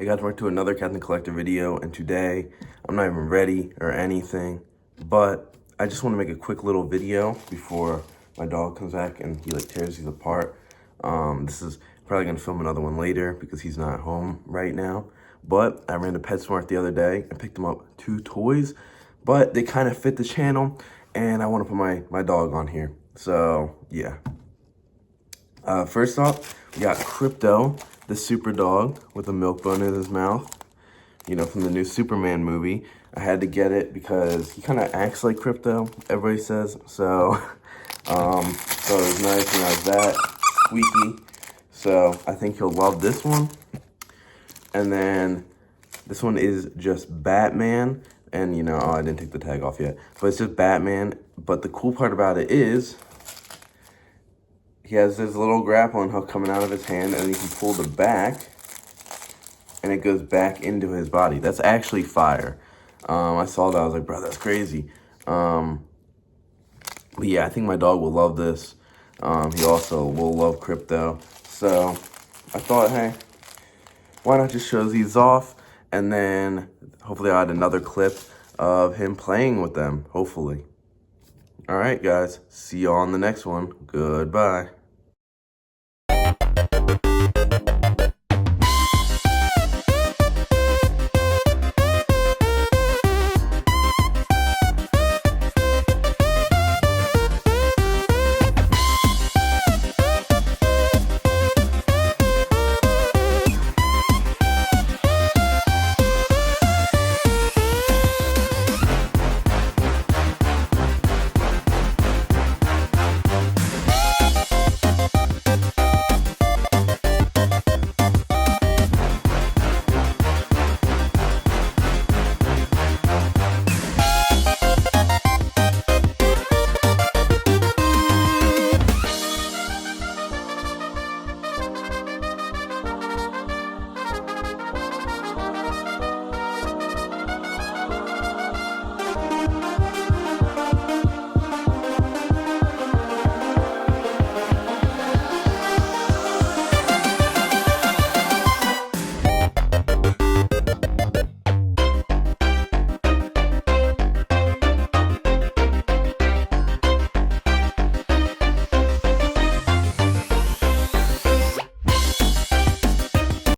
Hey guys, we're to another Captain Collector video, and today I'm not even ready or anything, but I just want to make a quick little video before my dog comes back and he like tears these apart. This is probably gonna film another one later because he's not home right now. But I ran to PetSmart the other day and picked him up 2 toys, but they kind of fit the channel, and I want to put my dog on here. So yeah. First off, we got Krypto, the super dog with a milk bone in his mouth, you know, from the new Superman movie. I had to get it because he kind of acts like Krypto, everybody says. So, so it was nice, and I was that squeaky. So I think he'll love this one. And then this one is just Batman. And, you know, oh, I didn't take the tag off yet. But it's just Batman. But the cool part about it is he has this little grappling hook coming out of his hand, and you can pull the back, and it goes back into his body. That's actually fire. I saw that. I was like, bro, that's crazy. But yeah, I think my dog will love this. He also will love Krypto. So I thought, hey, why not just show these off, and then hopefully I'll add another clip of him playing with them, hopefully. All right, guys. See you all on the next one. Goodbye.